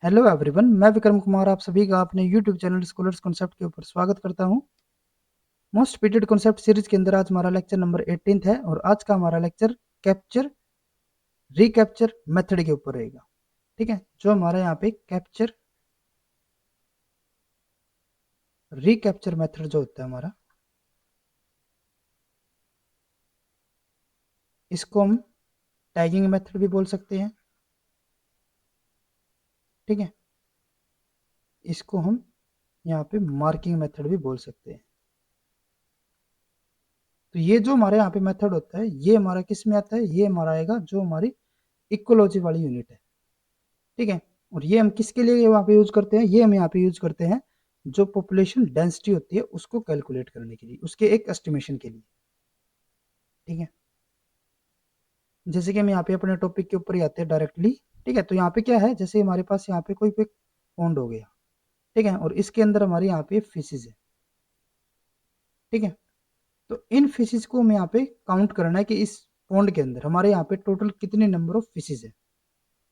Hello everyone, मैं विक्रम कुमार आप सभी का अपने यूट्यूब चैनल स्कॉलर्स कॉन्सेप्ट के ऊपर स्वागत करता हूं। मोस्ट रिपीटेड कॉन्सेप्ट सीरीज के अंदर आज हमारा लेक्चर नंबर 18 है और आज का हमारा लेक्चर कैप्चर रिकैप्चर मेथड के ऊपर रहेगा। ठीक है, जो हमारा यहाँ पे कैप्चर रिकैप्चर मेथड जो होता है हमारा, इसको हम टैगिंग मेथड भी बोल सकते हैं। ठीक है, इसको हम यहाँ पे मार्किंग मेथड भी बोल सकते हैं। तो ये जो हमारे यहाँ पे मेथड होता है ये हमारा किस में आता है, ये हमारा आएगा जो हमारी इकोलॉजी वाली यूनिट है। ठीक है, और ये हम किसके लिए वहाँ पे यूज करते हैं, ये हम यहाँ पे यूज करते हैं जो पॉपुलेशन डेंसिटी होती है उसको कैलकुलेट करने के लिए, उसके एक एस्टिमेशन के लिए। ठीक है, जैसे कि हम यहाँ पे अपने टॉपिक के ऊपर ही आते हैं डायरेक्टली। ठीक है, तो यहाँ पे क्या है, जैसे हमारे पास यहाँ पे कोई पे पॉन्ड हो गया। ठीक है, और इसके अंदर हमारे यहाँ पे फिशेज है। ठीक है, तो इन फिशेज को हमें यहाँ पे काउंट करना है कि इस पॉन्ड के अंदर हमारे यहाँ पे टोटल कितने नंबर ऑफ फिशेज है।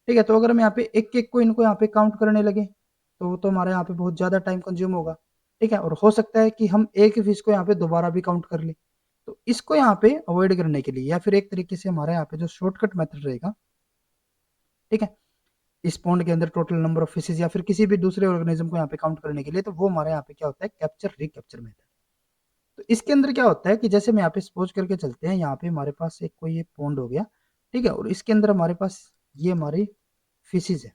ठीक है, तो अगर हम यहाँ पे एक एक को इनको यहाँ पे काउंट करने लगे तो हमारे यहाँ पे बहुत ज़्यादा टाइम कंज्यूम होगा। ठीक है, और हो सकता है कि हम एक ही फिश को यहाँ पे दोबारा भी काउंट कर ले। तो इसको यहाँ पे अवॉइड करने के लिए या फिर एक तरीके से हमारे यहाँ पे जो शॉर्टकट मेथड रहेगा, ठीक है, इस पॉन्ड के अंदर टोटल नंबर ऑफ फिशेज या फिर किसी भी दूसरे ऑर्गेनिज्म को यहाँ पे काउंट करने के लिए, तो वो हमारे यहाँ पे क्या होता है, कैप्चर रिकैप्चर मेथड। तो इसके अंदर क्या होता है कि जैसे हम यहाँ पे सपोज करके चलते हैं, यहाँ पे हमारे पास एक कोई ये पॉन्ड हो गया। ठीक है, और इसके अंदर हमारे पास ये हमारी फिशेज है।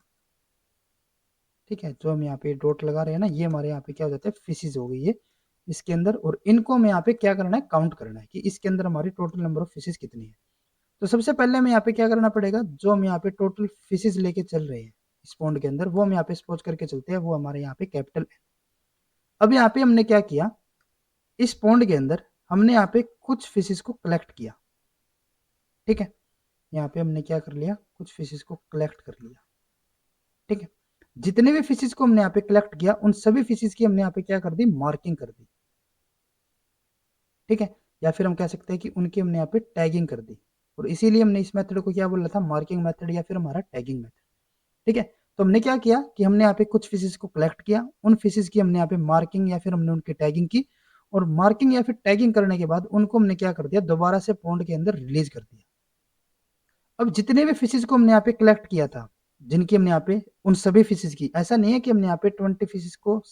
ठीक है, जो हम यहाँ पे डॉट लगा रहे हैं ना, ये हमारे यहाँ पे क्या हो जाता है, फिशेज हो गई ये इसके अंदर, और इनको हमें यहाँ पे क्या करना है, काउंट करना है कि इसके अंदर हमारी टोटल नंबर ऑफ फिशेज कितनी है। तो सबसे पहले हमें यहाँ पे क्या करना पड़ेगा, जो हम यहाँ पे टोटल फिशेज लेके चल रहे हैं इस पॉन्ड के अंदर, वो हम यहाँ पे सपोज करके चलते हैं, वो हमारे यहाँ पे कैपिटल है। अब यहाँ पे हमने क्या किया, इस पॉन्ड के अंदर हमने यहाँ पे कुछ फिशेज को कलेक्ट किया। ठीक है, यहाँ पे हमने क्या कर लिया, कुछ फिशेज को कलेक्ट कर लिया। ठीक है, जितने भी फिशेज को हमने यहाँ पे कलेक्ट किया उन सभी फिशेज की हमने यहाँ पे क्या कर दी, मार्किंग कर दी। ठीक है, या फिर हम कह सकते हैं कि उनकी हमने यहाँ पे टैगिंग कर दी, और इसीलिए हमने इस मेथड को क्या बोला था, मार्किंग मेथड या फिर हमारा टैगिंग मेथड। ठीक है, तो हमने क्या किया कि हमने यहाँ पे कुछ फिशेज को कलेक्ट किया, उन फिशेज की हमने यहाँ पे मार्किंग या फिर हमने उनकी टैगिंग की, और मार्किंग या फिर टैगिंग करने के बाद उनको हमने क्या कर दिया, दोबारा से पॉन्ड के अंदर रिलीज कर दिया। अब जितने भी फिशेज को हमने यहाँ पे कलेक्ट किया था, जिनकी हमने यहाँ पे, उन सभी फिशेज की, ऐसा नहीं है कि हमने यहाँ पे 20 फिशेज को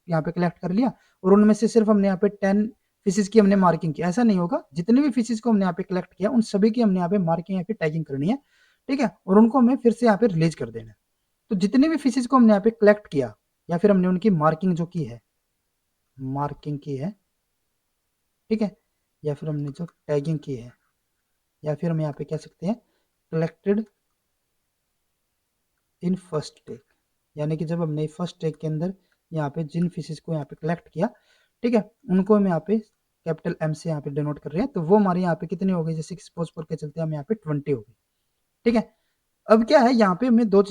यहाँ पे कलेक्ट कर लिया और उनमें से सिर्फ हमने यहाँ पे 10 फिशेज की हमने मार्किंग की, ऐसा नहीं होगा। जितने भी फिशेज को हमने यहाँ पे कलेक्ट किया उन सभी की हमने यहाँ पे मार्किंग या फिर टैगिंग करनी है। ठीक है, और उनको हमें फिर से यहाँ पे रिलीज कर देना है। तो जितने भी फिशेज को हमने यहाँ पे कलेक्ट किया या फिर हमने उनकी मार्किंग जो की है, मार्किंग की है, ठीक है, या फिर हमने जो टैगिंग की है, या फिर हम यहाँ पे कह सकते हैं कलेक्टेड इन फर्स्ट टेक, यानी कि जब हमने फर्स्ट टेक के अंदर यहाँ पे जिन फिशेज को यहाँ पे कलेक्ट किया, ठीक है, उनको हम यहाँ पे कैपिटल एम से यहाँ पे डिनोट कर रहे हैं, तो वो हमारे यहाँ पे कितने हो गए, जैसे सपोज करके चलते हैं हम यहाँ पे 20 हो गए। ठीक है, अब क्या है, यहाँ पे हमें दो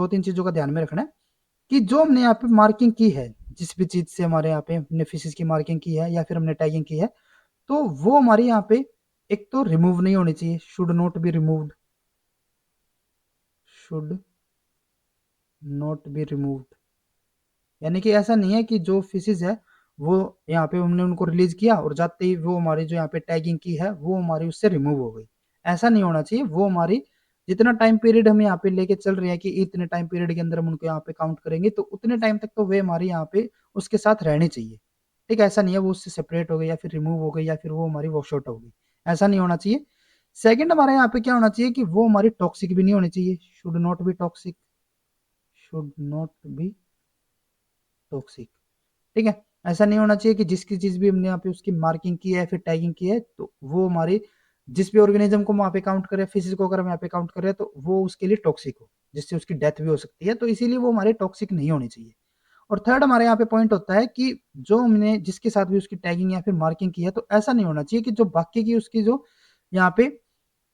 तीन चीजों का ध्यान में रखना है कि जो हमने यहाँ पे मार्किंग की है, जिस भी चीज से हमारे यहाँ पे हमने फिशेज की मार्किंग की है या फिर हमने टैगिंग की है, तो वो हमारे यहाँ पे एक तो रिमूव नहीं होनी चाहिए, should not be removed, should not be removed, यानी कि ऐसा नहीं है कि जो फिशेज है वो यहाँ पे हमने उनको रिलीज किया और जाते ही वो हमारी जो यहाँ पे टैगिंग की है वो हमारी उससे रिमूव हो गई। ऐसा नहीं होना चाहिए। वो हमारी जितना टाइम पीरियड हम यहाँ पे लेके चल रहे हैं कि इतने टाइम पीरियड के अंदर हम उनको यहाँ पे काउंट करेंगे, तो उतने टाइम तक तो वे हमारी यहाँ पे उसके साथ रहनी चाहिए। ठीक है, ऐसा नहीं है वो उससे सेपरेट हो गई या फिर रिमूव हो गई या फिर वो हमारी वॉश आउट हो गई, ऐसा नहीं होना चाहिए। सेकंड, हमारे यहाँ पे क्या होना चाहिए कि वो हमारी टॉक्सिक भी नहीं होनी चाहिए, should not be toxic, should not be toxic. ठीक है, ऐसा नहीं होना चाहिए कि जिसकी चीज भी हमने यहाँ पे उसकी मार्किंग की है फिर टैगिंग की है तो वो हमारी जिस भी ऑर्गेनिज्म को वहां पे काउंट करे, फिशेज को अगर हम यहाँ पे काउंट करें तो वो उसके लिए टॉक्सिक हो, जिससे उसकी डेथ भी हो सकती है, तो इसीलिए वो हमारे टॉक्सिक नहीं होनी चाहिए। और थर्ड, हमारे यहाँ पे पॉइंट होता है कि जो हमने जिसके साथ भी उसकी टैगिंग या फिर मार्किंग की है, तो ऐसा नहीं होना चाहिए कि जो बाकी की उसकी जो यहाँ पे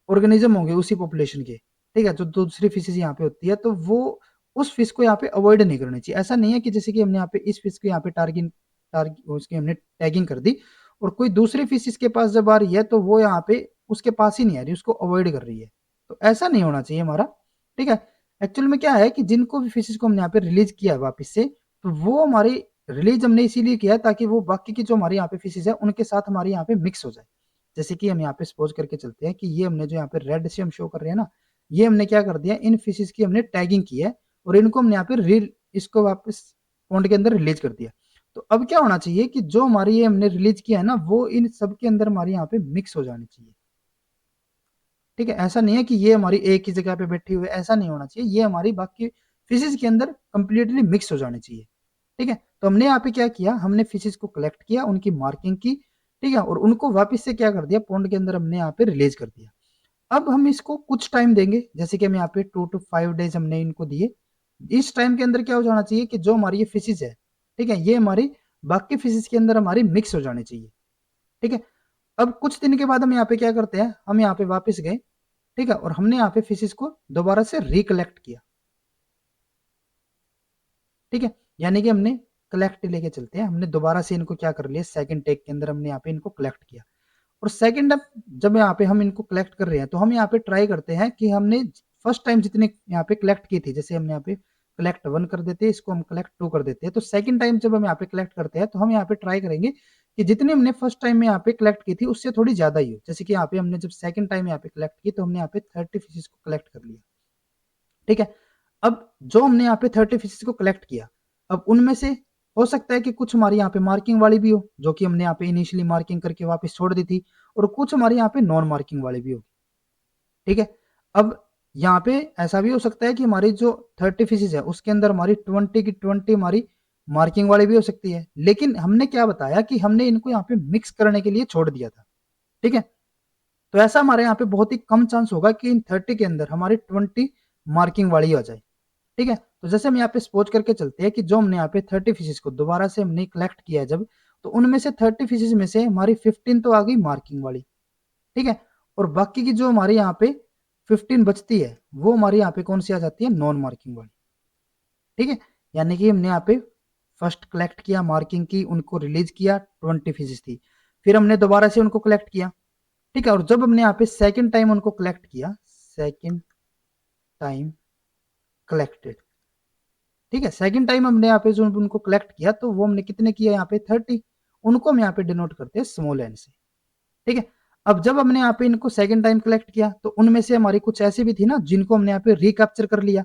ऑर्गेनिज्म होंगे उसी पॉपुलेशन के, ठीक है, जो दूसरी फिशेज यहाँ पे होती है, तो वो उस फिश को यहाँ पे अवॉइड नहीं करनी चाहिए। ऐसा नहीं है कि जैसे कि हमने यहाँ पे इस फिश को यहाँ पे टारगेट उसकी हमने टैगिंग कर दी और कोई दूसरी फिश इसके पास जब आ रही है तो वो यहाँ पे उसके पास ही नहीं आ रही, उसको अवॉइड कर रही है, तो ऐसा नहीं होना चाहिए हमारा। ठीक है, एक्चुअल में क्या है कि जिनको भी फिशेस को हमने यहाँ पे रिलीज किया है वापस से, तो वो हमारी रिलीज हमने इसीलिए किया ताकि वो बाकी की जो हमारे यहाँ पे फिशेस है उनके साथ हमारे यहाँ पे मिक्स हो जाए। जैसे कि हम यहाँ पे सपोज करके चलते हैं कि ये हमने जो यहाँ पे रेड से हम शो कर रहे हैं ना, ये हमने क्या कर दिया, इन फिशेस की हमने टैगिंग की है और इनको हमने यहाँ पे इसको वापस पॉन्ड के अंदर रिलीज कर दिया। तो अब क्या होना चाहिए कि जो हमारी ये हमने रिलीज किया है ना, वो इन सब के अंदर हमारे यहाँ पे मिक्स हो जानी चाहिए। ठीक है, ऐसा नहीं है कि ये हमारी एक ही जगह पे बैठी हुई है, ऐसा नहीं होना चाहिए, ये हमारी बाकी फिशेज के अंदर कंप्लीटली मिक्स हो जानी चाहिए। ठीक है, तो हमने यहाँ पे क्या किया, हमने फिशेज को कलेक्ट किया, उनकी मार्किंग की, ठीक है, और उनको वापस से क्या कर दिया, पॉन्ड के अंदर हमने यहाँ पे रिलीज कर दिया। अब हम इसको कुछ टाइम देंगे, जैसे कि हम यहाँ पे 2 to 5 डेज हमने इनको दिए। इस टाइम के अंदर क्या हो जाना चाहिए कि जो हमारी ये फिशेज है, ठीक है, ये हमारी बाकी फिशेज के अंदर हमारी मिक्स हो जानी चाहिए। ठीक है, अब कुछ दिन के बाद हम यहाँ पे क्या करते हैं, हम यहाँ पे वापस गए, ठीक है, और हमने यहाँ पे फिशेस को दोबारा से रिकलेक्ट किया। ठीक है, यानी कि हमने कलेक्ट लेके चलते हैं, हमने दोबारा से इनको क्या कर लिया, सेकंड टेक के अंदर हमने यहाँ पे इनको कलेक्ट किया। और सेकंड जब यहाँ पे हम इनको कलेक्ट कर रहे हैं, तो हम यहाँ पे ट्राई करते हैं कि हमने फर्स्ट टाइम जितने यहाँ पे कलेक्ट की थी, जैसे हमने यहाँ पे कलेक्ट 1 कर देते हैं, इसको हम कलेक्ट 2 कर देते हैं, तो सेकंड टाइम जब हम यहाँ पे कलेक्ट करते हैं, तो हम यहाँ पे ट्राई करेंगे कि जितनी हमने फर्स्ट टाइम में यहाँ पे कलेक्ट की थी उससे थोड़ी ज्यादा ही हो। जैसे कि यहाँ पे हमने जब सेकंड टाइम यहाँ पे कलेक्ट की, तो हमने यहाँ पे 30 फिशेस को कलेक्ट कर लिया। ठीक है, अब जो हमने यहाँ पे 30 फिशेस को कलेक्ट किया, अब उनमें से हो सकता है कि कुछ हमारी यहाँ पे मार्किंग वाली भी हो, जो कि हमने यहाँ पे इनिशियली मार्किंग करके वापस छोड़ दी थी, और कुछ हमारे यहाँ पे नॉन मार्किंग वाली भी होगी। ठीक है, अब यहाँ पे ऐसा भी हो सकता है कि हमारी जो 30 फिशेस है उसके अंदर हमारी 20 की 20 हमारी मार्किंग वाली भी हो सकती है, लेकिन हमने क्या बताया कि हमने इनको यहाँ पे मिक्स करने के लिए छोड़ दिया था। ठीक है, तो ऐसा हमारे यहाँ पे बहुत ही कम चांस होगा कि इन 30 के अंदर हमारी 20 मार्किंग वाली आ जाए। ठीक है, तो जैसे हम यहाँ पे सपोज करके चलते हैं कि जो हमने यहाँ पे 30 फिशेस को दोबारा से हमने कलेक्ट किया है जब, तो उनमें से 30 फिशेस में से हमारी 15 तो आ गई मार्किंग वाली। ठीक है, और बाकी की जो हमारे यहाँ पे 15 बचती है, वो हमारी यहाँ पे कौन सी आ जाती है, नॉन मार्किंग वाली। ठीक है, यानी कि हमने यहाँ पे फर्स्ट कलेक्ट किया, मार्किंग की, उनको रिलीज किया, 20 फिशेस थी, फिर हमने दोबारा से उनको कलेक्ट किया। ठीक है, और जब हमने यहाँ पे सेकंड टाइम उनको कलेक्ट किया, सेकंड टाइम कलेक्टेड, ठीक है, सेकंड टाइम हमने यहाँ पे जो उनको कलेक्ट किया, तो वो हमने कितने किया, यहाँ पे 30, उनको हम यहाँ पे डिनोट करते हैं स्मॉल एन से। ठीक है, अब जब हमने यहाँ पे इनको सेकंड टाइम कलेक्ट किया, तो उनमें से हमारी कुछ ऐसी भी थी ना जिनको हमने यहाँ पे रिकैप्चर कर लिया।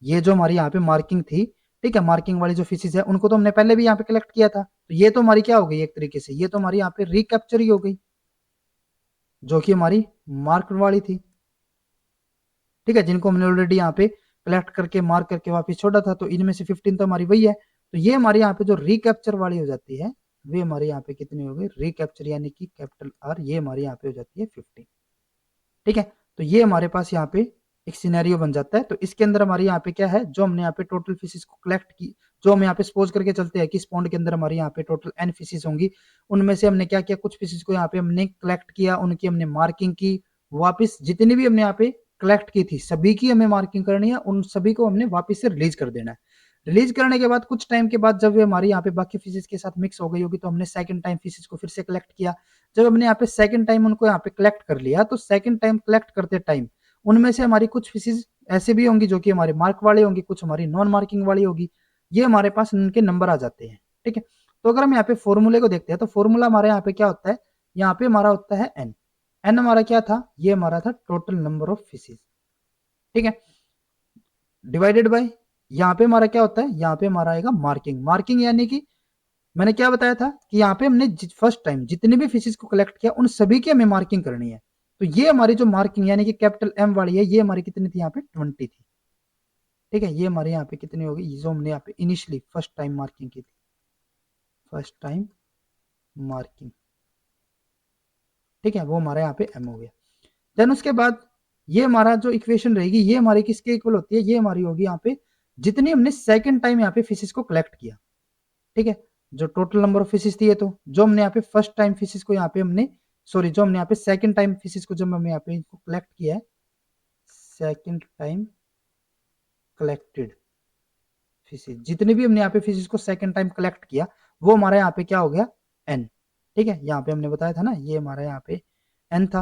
ये जो हमारी यहाँ पे मार्किंग थी, ठीक है, मार्किंग वाली जो फिशेज है उनको तो हमने पहले भी यहाँ पे कलेक्ट किया था, तो ये तो हमारी क्या हो गई, एक तरीके से ये तो हमारी यहाँ पे रिकैप्चर ही हो गई, जो कि हमारी मार्क वाली थी। ठीक है, जिनको हमने ऑलरेडी यहाँ पे कलेक्ट करके मार्क करके वापस छोड़ा था, तो इनमें से 15 तो हमारी वही है, तो ये हमारे यहाँ पे जो रिकैप्चर वाली हो जाती है, वे हमारे यहाँ पे कितनी हो गई, रिकैप्चर यानी कि कैपिटल आर, ये हमारे यहाँ पे हो जाती है 15। ठीक है, तो ये हमारे पास यहाँ पे एक सिनेरियो बन जाता है। तो इसके अंदर हमारे यहाँ पे क्या है, जो हमने यहाँ पे टोटल फिशेस को कलेक्ट की, जो हम यहाँ पे सपोज करके चलते हैं कि इस पॉन्ड के अंदर हमारे यहाँ पे टोटल n फिशेस होंगी, उनमें से हमने क्या किया, कुछ फिशेस को यहाँ पे हमने कलेक्ट किया, उनकी हमने मार्किंग की, वापस जितनी भी हमने यहाँ पे कलेक्ट की थी सभी की हमें मार्किंग करनी है, उन सभी को हमने वापस से रिलीज कर देना है। रिलीज करने के बाद कुछ टाइम के बाद जब ये हमारी यहाँ पे बाकी फिशेस के साथ मिक्स हो गई होगी, तो हमने सेकंड टाइम फिशेस को फिर से कलेक्ट किया। जब हमने यहाँ पे सेकंड टाइम उनको यहाँ पे कलेक्ट कर लिया, तो सेकंड टाइम कलेक्ट करते टाइम उनमें से हमारी कुछ फिशेस ऐसे भी होंगी जो कि हमारे मार्क वाले होंगी, कुछ हमारी नॉन मार्किंग वाली होगी, ये हमारे पास उनके नंबर आ जाते हैं। ठीक है, तो अगर हम यहाँ पे फॉर्मूले को देखते हैं, तो फॉर्मूला हमारे यहाँ पे क्या होता है, यहाँ पे हमारा होता है एन। एन हमारा क्या था, ये हमारा था टोटल नंबर ऑफ फिशेस। ठीक है, डिवाइडेड बाय, यहाँ पे हमारा क्या होता है, यहाँ पे हमारा आएगा मार्किंग। मार्किंग यानी कि मैंने क्या बताया था कि यहाँ पे हमने फर्स्ट टाइम जितने भी फिशेस को कलेक्ट किया उन सभी की हमें मार्किंग करनी है। तो ये हमारी जो मार्किंग यानी कि कैपिटल एम वाली है, ये हमारी कितनी थी, यहाँ पे 20 थी। ठीक है, ये हमारे यहाँ पे कितनी होगी, जो हमने यहाँ पे इनिशियली फर्स्ट टाइम मार्किंग की थी, फर्स्ट टाइम मार्किंग। ठीक है, वो हमारे यहाँ पे एम हो गया। देन उसके बाद ये हमारा जो इक्वेशन रहेगी, ये हमारी किसके इक्वल होती है, ये हमारी होगी यहाँ पे जितनी हमने सेकंड टाइम यहाँ पे फिशेस को कलेक्ट किया। ठीक है, जो टोटल नंबर ऑफ फिशेस थी, ये तो जो हमने यहाँ पे फर्स्ट टाइम फिशेस को यहाँ पे हमने, सॉरी, जो हमने यहाँ पे सेकंड टाइम फिशेस को जब हमने यहाँ पे इनको कलेक्ट किया है, सेकंड टाइम कलेक्टेड फिशेस, जितने भी हमने यहाँ पे फिशेस को सेकंड टाइम कलेक्ट किया, वो हमारा यहाँ पे क्या हो गया, एन। ठीक है, यहाँ पे हमने बताया था ना, ये हमारा यहाँ पे एन था।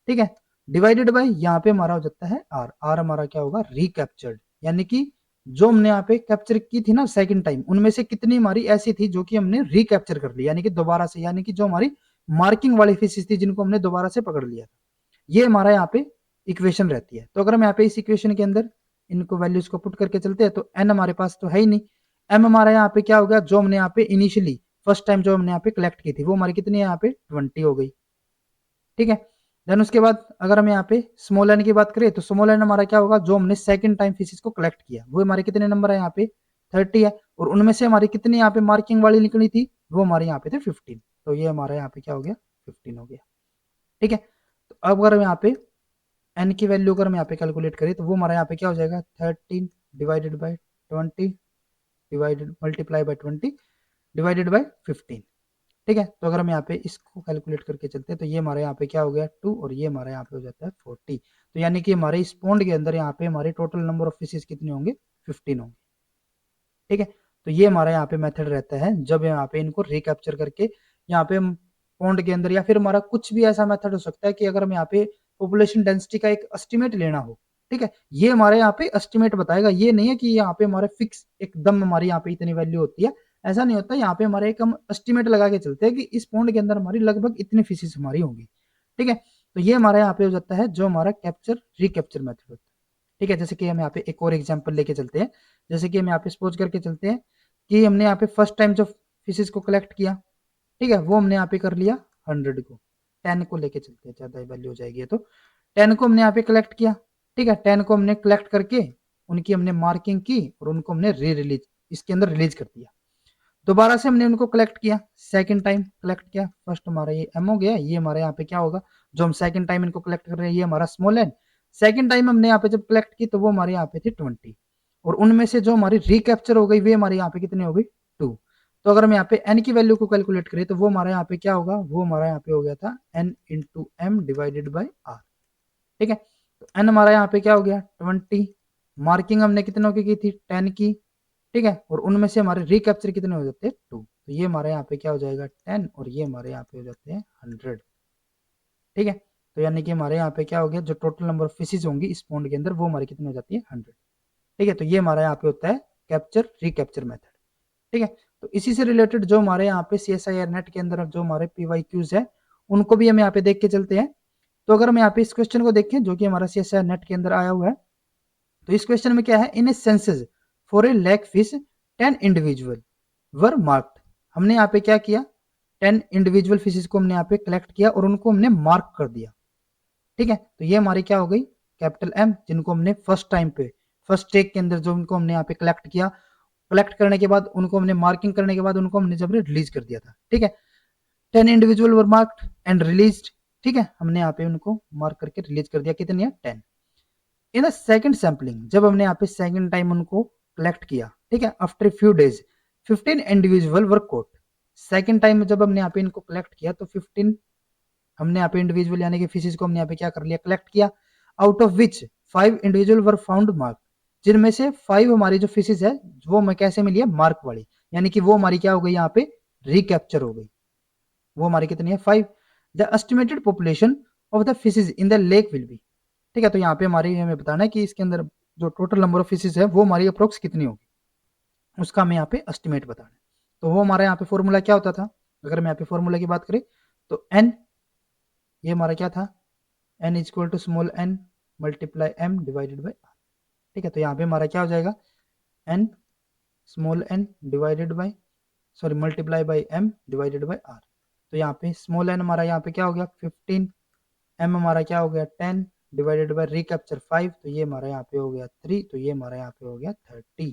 ठीक है, डिवाइडेड बाय यहाँ पे हमारा हो जाता है आर। आर हमारा क्या होगा, रिकैप्चर्ड। यानी कि जो हमने यहाँ पे कैप्चर की थी ना सेकंड टाइम, उनमें से कितनी हमारी ऐसी थी जो कि हमने रिकैप्चर कर ली, यानी कि दोबारा से, यानी कि जो हमारी मार्किंग वाली फिशेस थी जिनको हमने दोबारा से पकड़ लिया था। ये हमारा यहाँ पे इक्वेशन रहती है। तो अगर हम यहाँ पे इस इक्वेशन के अंदर इनको वैल्यूज को पुट करके चलते हैं तो एन हमारे पास तो है ही नहीं, एम हमारा यहाँ पे क्या हो गया, जो हमने यहाँ पे इनिशियली फर्स्ट टाइम जो हमने यहाँ पे कलेक्ट की थी वो हमारी कितनी है यहाँ पे 20 हो गई। ठीक है, देन उसके बाद अगर हम यहाँ पे स्मॉल एन की बात करें तो स्मॉल एन हमारा क्या होगा, जो हमने सेकंड टाइम फिशेस को कलेक्ट किया वो हमारे कितने नंबर है यहाँ पे 30 है, और उनमें से हमारी कितनी यहाँ पे मार्किंग वाली निकली थी वो हमारे यहाँ पे थे 15। तो ये हमारा यहाँ पे क्या हो गया 15 हो गया। ठीक है, तो अब अगर हम यहाँ पे एन की वैल्यू अगर हम यहाँ पे कैलकुलेट करें तो वो हमारा यहाँ पे क्या हो जाएगा 13 divided by 20 divided multiply by 20 divided by 15। ठीक है, तो अगर हम यहाँ पे इसको कैलकुलेट करके चलते हैं तो ये हमारे यहाँ पे क्या हो गया 2 और ये हमारे यहाँ पे हो जाता है 40। तो यानी कि हमारे इस पॉन्ड के अंदर यहाँ पे हमारे टोटल नंबर ऑफ फिशेस कितने होंगे 15 होंगे। ठीक है, तो ये हमारा यहाँ पे मेथड रहता है जब यहाँ पे इनको रिकैप्चर करके यहाँ पे हम पॉन्ड के अंदर, या फिर हमारा कुछ भी ऐसा मेथड हो सकता है कि अगर हम यहाँ पे पॉपुलेशन डेंसिटी का एक एस्टिमेट लेना हो। ठीक है, ये हमारे यहाँ पे एस्टिमेट बताएगा, ये नहीं है कि यहाँ पे हमारे फिक्स एकदम हमारी यहाँ पे इतनी वैल्यू होती है, ऐसा नहीं होता। यहाँ पे हमारे एक हम एस्टिमेट लगा के चलते हैं कि इस पॉन्ड के अंदर हमारी लगभग इतनी फिशेस हमारी होंगी। ठीक है, तो ये हमारे यहाँ पे हो जाता है जो हमारा कैप्चर रिकैप्चर मेथड होता है। ठीक है, जैसे कि हम यहाँ पे एक और एग्जाम्पल लेके चलते हैं, जैसे कि हम यहाँ पे सपोज करके चलते हैं कि हमने यहाँ पे फर्स्ट टाइम जो फिशेस को कलेक्ट किया, ठीक है, वो हमने यहाँ पे कर लिया 100 को, 10 को लेके चलते हैं, ज्यादा वैल्यू हो जाएगी तो 10 को हमने यहाँ पे कलेक्ट किया। ठीक है, 10 को हमने कलेक्ट करके उनकी हमने मार्किंग की और उनको हमने री रिलीज इसके अंदर रिलीज कर दिया। दोबारा से हमने उनको कलेक्ट किया, सेकंड टाइम कलेक्ट किया, फर्स्ट हमारा ये एम हो गया, ये हमारे यहाँ पे क्या होगा, जो हम सेकंड टाइम इनको कलेक्ट कर रहे हैं ये हमारा स्मॉल एन। सेकंड टाइम हमने यहाँ पे जब कलेक्ट की तो वो हमारे यहाँ पे थी 20, और उनमें से जो हमारी रिकैप्चर हो गई वे हमारे यहाँ पे कितनी हो गई 2। तो अगर हम यहाँ पे एन की वैल्यू को कैलकुलेट करें तो वो हमारे यहाँ पे क्या होगा, वो हमारा यहाँ पे हो गया था N into M divided by R. ठीक है, तो एन हमारा यहाँ पे क्या हो गया 20, मार्किंग हमने कितनों की थी 10 की। ठीक है, और उनमें से हमारे रिकैप्चर कितने हो जाते हैं 2, तो ये हमारे यहाँ पे क्या हो जाएगा 10 और ये हमारे यहाँ पे हो जाते हैं 100। ठीक है, तो यानी कि हमारे यहाँ पे क्या हो गया, जो टोटल नंबर ऑफ फिशेज होंगी इस पॉन्ड के अंदर वो हमारी कितनी हो जाती है 100। ठीक है, तो ये हमारा यहाँ पे होता है कैप्चर रिकैप्चर मेथड। ठीक है, तो इसी से रिलेटेड जो हमारे यहाँ पे CSIR नेट के अंदर जो हमारे PYQs है उनको भी हम यहाँ पे देख के चलते हैं। तो अगर हम यहाँ पे इस क्वेश्चन को देखें जो कि हमारा CSIR नेट के अंदर आया हुआ है, तो इस क्वेश्चन में क्या है, in a census for a lake fish 10 individual were marked. हमने यहाँ पे क्या किया, 10 इंडिविजुअल फिशेस को हमने यहाँ पे कलेक्ट किया और उनको हमने मार्क कर दिया। ठीक है, तो ये हमारी क्या हो गई कैपिटल M, जिनको हमने फर्स्ट टाइम पे फर्स्ट टेक के अंदर जो उनको हमने यहाँ पे कलेक्ट किया, कलेक्ट करने के बाद उनको हमने मार्किंग करने के बाद उनको हमने जब रिलीज कर दिया था। ठीक है, 10 individual were marked and released. ठीक है, हमने यहाँ पे उनको मार्क करके रिलीज कर दिया, कितनी है 10। इन द सेकंड सैंपलिंग, जब हमने यहाँ पे सेकंड टाइम उनको कलेक्ट किया, ठीक है, आफ्टर फ्यू डेज 15 इंडिविजुअल वर कोट। सेकंड टाइम में जब हमने यहाँ पे इनको कलेक्ट किया तो 15 हमने यहाँ पे इंडिविजुअल यानी कि फिशेस को हमने यहाँ पे क्या कर लिया, कलेक्ट किया। Out of which 5 individual were found mark, जिनमें से 5 हमारी जो फिशेस है वो हमें कैसे मिली है, मार्क वाली, यानी कि वो हमारी क्या हो गई यहाँ पे रिकैप्चर हो गई, वो हमारी कितनी है 5। The estimated population of the fishes in the lake will be. ठीक है, तो यहाँ पे हमारी हमें बताना है कि इसके अंदर जो टोटल नंबर ऑफ फिशेज है वो हमारी अप्रोक्स कितनी होगी, उसका हमें यहाँ पे एस्टिमेट बताना है। तो वो हमारा यहाँ पे फॉर्मूला क्या होता था, अगर हम यहाँ पे फॉर्मूला की बात करें तो एन, ये हमारा क्या था, N is equal to small N multiply M divided by R. ठीक है, तो यहाँ पे हमारा क्या हो जाएगा, N small N divided by sorry multiply by M divided by R. तो यहाँ पे स्मॉल एन हमारा यहाँ पे क्या हो गया 15, एम हमारा क्या हो गया 10 डिवाइडेड बाई रिकैप्चर 5, तो ये हमारा यहाँ पे हो गया 3, तो ये हमारा यहाँ पे हो गया 30।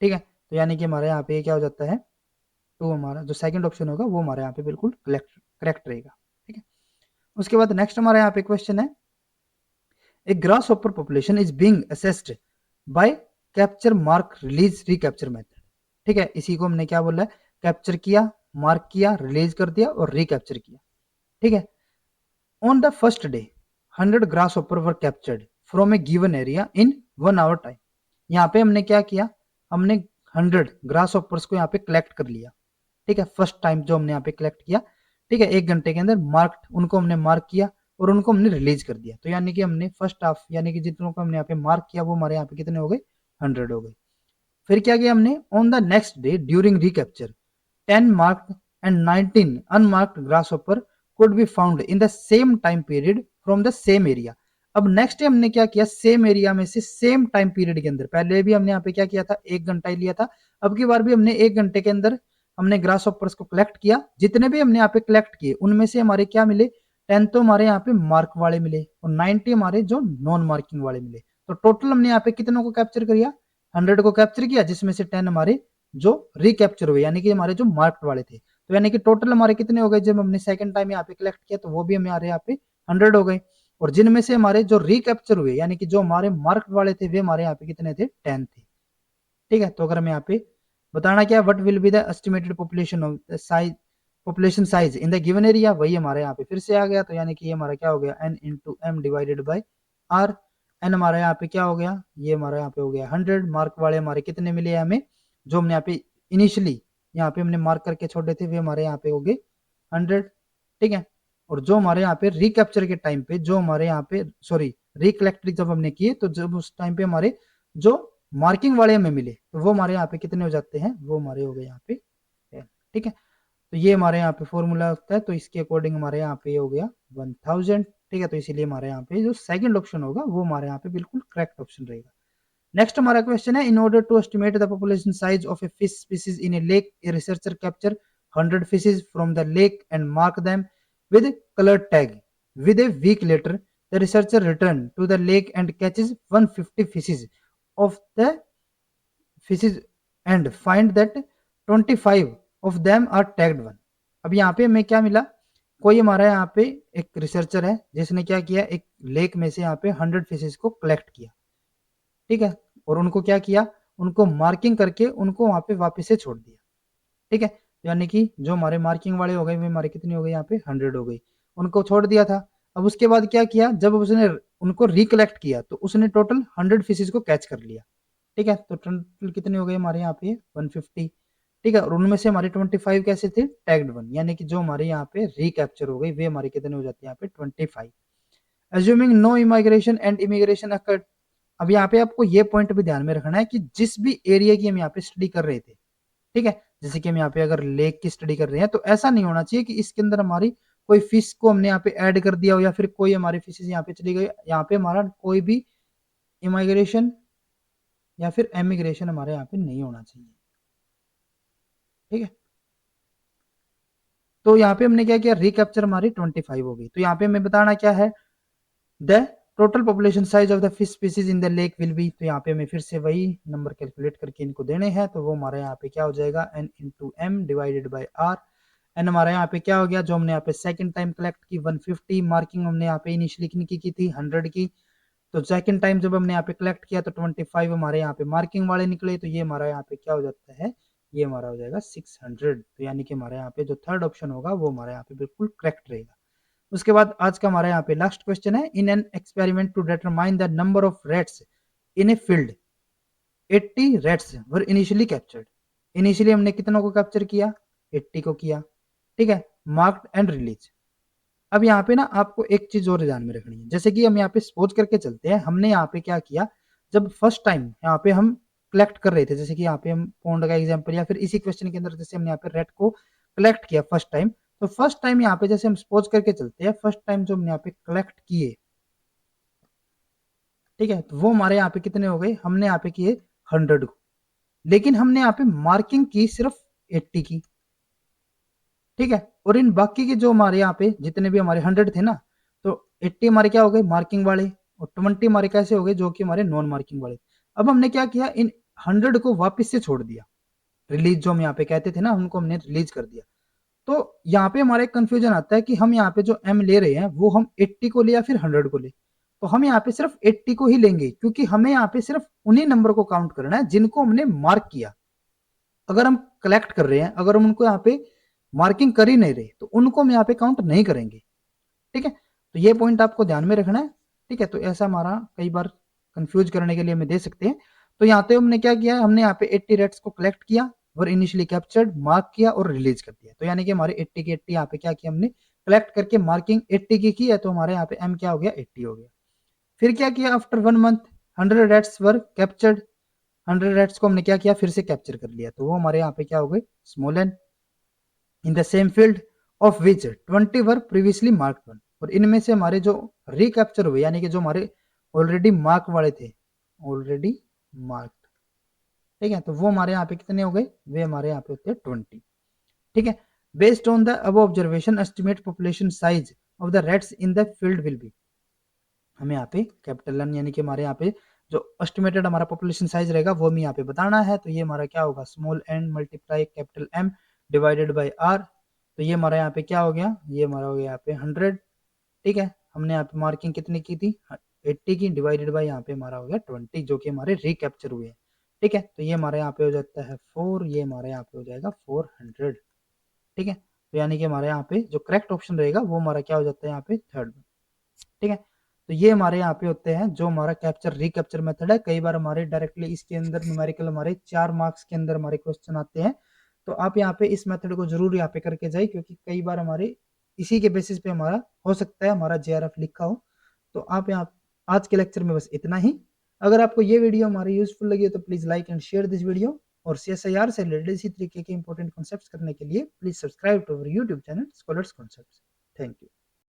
ठीक है, तो यानी कि हमारे यहाँ पे क्या हो जाता है, तो हमारा जो सेकंड ऑप्शन होगा वो हमारे यहाँ पे बिल्कुल करेक्ट रहेगा। ठीक है, उसके बाद नेक्स्ट हमारे यहाँ पे क्वेश्चन है, a grasshopper population is being assessed by capture mark release recapture method. ठीक है, इसी को हमने क्या बोला है, कैप्चर किया, मार्क किया, रिलीज कर दिया और रिकैप्चर किया। ठीक है, on the first day 100 grasshopper were captured from a given area in 1 hour time. यहाँ पे हमने क्या किया, हमने 100 ग्रास हॉपर्स को यहाँ पे कलेक्ट कर लिया। ठीक है, फर्स्ट टाइम जो हमने यहाँ पे कलेक्ट किया, ठीक है, 1 घंटे के अंदर मार्क उनको हमने मार्क किया, और उनको हमने रिलीज कर दिया। तो यानी कि हमने फर्स्ट हाफ यानी कि जितनों को हमने यहाँ पे मार्क किया वो हमारे यहाँ पे कितने हो गए, 100 हो गए। फिर क्या किया हमने, on the next day during recapture 10 marked and 19 unmarked grasshopper could be found in the same time period from the same area। अब नेक्स्ट डे हमने क्या किया, सेम एरिया में से सेम टाइम पीरियड के अंदर, पहले भी हमने यहाँ पे क्या किया था, 1 घंटा ही लिया था, अब की बार भी हमने 1 घंटे के अंदर हमने ग्रास ऑपर्स को कलेक्ट किया। जितने भी हमने यहाँ पे कलेक्ट किए उनमें से हमारे क्या मिले, 10 तो हमारे यहाँ पे मार्क वाले मिले और 90 हमारे जो नॉन मार्किंग वाले मिले। तो टोटल हमने यहाँ पे कितनों को कैप्चर किया, 100 को कैप्चर किया, जिसमें से 10 हमारे जो रिकैप्चर हुए यानी कि हमारे जो मार्क्ड वाले थे। तो यानी कि टोटल हमारे कितने हो गए, जब हमने सेकंड टाइम यहाँ पे कलेक्ट किया तो वो भी हमारे यहाँ पे 100 हो गए। और जिनमें से हमारे जो रिकैप्चर हुए यानी कि जो हमारे मार्क्ड वाले थे वे हमारे यहाँ पे कितने थे, 10 थे। ठीक है, तो अगर हमें यहाँ पे बताना क्या, what will be the estimated population of size, population size in the given area, वही हमारे यहाँ पे फिर से आ गया। तो यानी कि ये हमारा क्या हो गया, n into M divided by R. N हमारा यहाँ पे क्या हो गया, ये हमारा यहाँ पे हो गया 100। मार्क वाले हमारे कितने मिले हमें, जो हमने यहाँ पे इनिशियली यहाँ पे हमने मार्क करके छोड़े थे वे हमारे यहाँ पे हो गए 100। ठीक है, और जो हमारे यहाँ पे रिकैप्चर के टाइम पे जो हमारे यहाँ पे सॉरी रिकलेक्ट जब हमने किए तो जब उस टाइम पे हमारे जो मार्किंग वाले हमें मिले तो वो हमारे यहाँ पे कितने हो जाते हैं, वो हमारे हो गए यहाँ पे 10। ठीक है, तो ये हमारे यहाँ पे फॉर्मूला होता है, तो इसके अकॉर्डिंग हमारे यहाँ पे हो गया 1000। ठीक है, तो इसीलिए हमारे यहाँ पे जो सेकंड ऑप्शन होगा वो हमारे यहाँ पे बिल्कुल करेक्ट ऑप्शन रहेगा। नेक्स्ट हमारा क्वेश्चन है, in order to estimate the population size of a fish species in a lake, a researcher capture 100 fishes from the lake and mark them with color tag. With a week later, the researcher returned to the lake and catches 150 fishes of the fishes and find that 25 of them are tagged one। अब यहाँ पे हमें क्या मिला, कोई हमारा यहाँ पे एक रिसर्चर है जिसने क्या किया, एक लेक में से यहाँ पे 100 फिशेज को कलेक्ट किया। ठीक है, और उनको क्या किया, उनको मार्किंग करके उनको वहां पे वापस से छोड़ दिया। ठीक है, यानी कि जो हमारे मार्किंग वाले हो गए वे हमारे कितने हो गए, यहाँ पे 100 हो गई, उनको छोड़ दिया था। अब उसके बाद क्या किया, जब उसने उनको रिकलेक्ट किया तो उसने टोटल 100 फिशेज को कैच कर लिया। ठीक है, तो टोटल कितने हो गए हमारे यहाँ पे 150। ठीक है, और उनमें से हमारे 25 कैसे थे, टैग्ड वन, यानी कि जो हमारे यहाँ पे रिकैप्चर हो गई वे हमारे कितने हो जाते हैं यहाँ पे 25। Assuming no emigration and immigration occurred. अब यहाँ पे आपको ये पॉइंट भी ध्यान में रखना है कि जिस भी एरिया की हम यहाँ पे स्टडी कर रहे थे, ठीक है, जैसे कि हम यहाँ पे अगर लेक की स्टडी कर रहे हैं तो ऐसा नहीं होना चाहिए कि इसके अंदर हमारी कोई फिश को हमने यहाँ पे ऐड कर दिया हो या फिर कोई हमारी फिशेज यहाँ पे चली गई, यहाँ पे हमारा कोई भी इमाइग्रेशन या फिर एमिग्रेशन हमारे यहाँ पे नहीं होना चाहिए। ठीक है, तो यहाँ पे हमने क्या किया, रिकैप्चर हमारी 25 हो गई। तो यहाँ पे हमें बताना क्या है, the total population size of the fish species in the lake will be. तो यहाँ पे हमें फिर से वही नंबर कैलकुलेट करके इनको देने हैं, तो वो हमारे यहाँ पे क्या हो जाएगा, n into M divided by R. N हमारे यहाँ पे क्या हो गया, जो हमने यहाँ पे सेकंड टाइम कलेक्ट की 150, मार्किंग हमने यहाँ पे इनिशियली कितनी की थी 100 की, तो सेकंड टाइम जब हमने यहाँ पे कलेक्ट किया तो 25 हमारे यहाँ पे मार्किंग वाले निकले, तो ये हमारा यहाँ पे क्या हो जाता है, ये हमारा हो जाएगा 600। तो यानी कि हमारे यहाँ पे जो थर्ड ऑप्शन होगा वो हमारे यहाँ पे बिल्कुल करेक्ट रहेगा। उसके बाद आज का हमारा यहाँ पे लास्ट क्वेश्चन है, in an experiment to determine the number of rats in a field 80 rats were initially captured. Initially हमने कितनों को कैप्चर किया, 80 को किया। ठीक है, मार्क्ड एंड रिलीज। अब यहाँ पे ना आपको एक चीज और ध्यान में रखनी है, जैसे कि हम यहाँ पे सपोज करके चलते हैं, हमने यहाँ पे क्या किया, जब फर्स्ट टाइम यहाँ पे हम कलेक्ट कर रहे थे, जैसे कि यहाँ पे हम पॉन्ड का एग्जांपल या फिर इसी क्वेश्चन के अंदर जैसे हमने यहाँ पे रेट को कलेक्ट किया फर्स्ट टाइम, तो फर्स्ट टाइम यहाँ पे जैसे हम सपोज करके चलते हैं, फर्स्ट टाइम जो हमने यहाँ पे कलेक्ट किए, ठीक है, तो वो हमारे यहाँ पे कितने हो गए, हमने यहाँ पे किए 100 को, लेकिन हमने यहाँ पे मार्किंग की सिर्फ 80 की। ठीक है, और इन बाकी के जो हमारे यहाँ पे जितने भी हमारे 100 थे ना, तो 80 हमारे क्या हो गए मार्किंग वाले और 20 हमारे कैसे हो गए, जो कि हमारे नॉन मार्किंग वाले। अब हमने क्या किया, इन 100 को वापस से छोड़ दिया, रिलीज जो हम यहाँ पे कहते थे ना, उनको हमने रिलीज कर दिया। तो यहाँ पे हमारा एक कंफ्यूजन आता है कि हम यहाँ पे जो एम ले रहे हैं वो हम 80 को ले या फिर 100 को ले। तो हम यहाँ पे सिर्फ 80 को ही लेंगे, क्योंकि हमें यहाँ पे सिर्फ उन्हीं नंबर को काउंट करना है जिनको हमने मार्क किया। अगर हम कलेक्ट कर रहे हैं, अगर हम उनको यहाँ पे मार्किंग कर ही नहीं रहे तो उनको हम यहाँ पे काउंट नहीं करेंगे। ठीक है, तो ये पॉइंट आपको ध्यान में रखना है। ठीक है, तो ऐसा हमारा कई बार कंफ्यूज करने के लिए हमें दे सकते हैं। तो यहाँ पे हमने क्या किया, हमने यहाँ पे 80 रेट्स को कलेक्ट किया और इनिशियली कैप्चर्ड, मार्क किया और रिलीज कर दिया। तो यानी कि हमारे 80 के 80 यहाँ पे क्या किया हमने कलेक्ट करके मार्किंग 80 की है, तो हमारे यहाँ पे m क्या हो गया 80 हो गया। फिर क्या किया, आफ्टर 1 मंथ 100 rats वर कैप्चर्ड, 100 rats को हमने क्या किया, फिर से कैप्चर कर लिया, तो वो हमारे यहाँ पे क्या हो गए small n। In the same field of which 20 were previously marked one, और इनमें से हमारे जो रिकैप्चर हुए यानी कि जो हमारे ऑलरेडी मार्क वाले थे, ऑलरेडी मार्क्ड, ठीक है, तो वो हमारे यहाँ पे कितने हो गए, वे हमारे यहाँ पे होते हैं 20, ठीक है। बेस्ड ऑन द अब observation estimate population size of the rates in the field will be, हमें यहाँ पे कैपिटल एन यानी कि हमारे यहाँ पे जो एस्टिमेटेड हमारा पॉपुलेशन साइज रहेगा वो हमें यहाँ पे बताना है, तो ये हमारा क्या होगा small N multiply capital M divided by R, तो ये हमारा यहाँ पे क्या हो गया, ये हमारा हो गया यहाँ पे 100, ठीक है। हमने यहाँ पे मार्किंग कितनी की थी 80 की, डिवाइडेड बाय यहाँ पे हमारा हो गया 20 जो कि हमारे रिकैप्चर हुए हैं, ठीक है। तो ये हमारे यहाँ पे हो जाता है 4, ये हमारे यहाँ पे हो जाएगा 400, ठीक है। तो यानी कि हमारे यहाँ पे जो करेक्ट ऑप्शन रहेगा वो हमारा क्या हो जाता है यहाँ पे थर्ड, ठीक है। तो ये हमारे यहाँ पे होते हैं जो हमारा कैप्चर रिकैप्चर मेथड है। कई बार हमारे डायरेक्टली इसके अंदर न्यूमेरिकल हमारे 4 मार्क्स के अंदर हमारे क्वेश्चन आते हैं, तो आप यहाँ पे इस मेथड को जरूर यहाँ पे करके जाए, क्योंकि कई बार हमारे इसी के बेसिस पे हमारा हो सकता है हमारा JRF लिखा हो। तो आप यहाँ आज के लेक्चर में बस इतना ही। अगर आपको ये वीडियो हमारी यूजफुल लगी हो तो please like and share this video, और CSIR से रिलेटेड इसी तरीके के इंपॉर्टेंट कॉन्सेप्ट्स करने के लिए please subscribe to our YouTube channel scholars concepts. Thank you.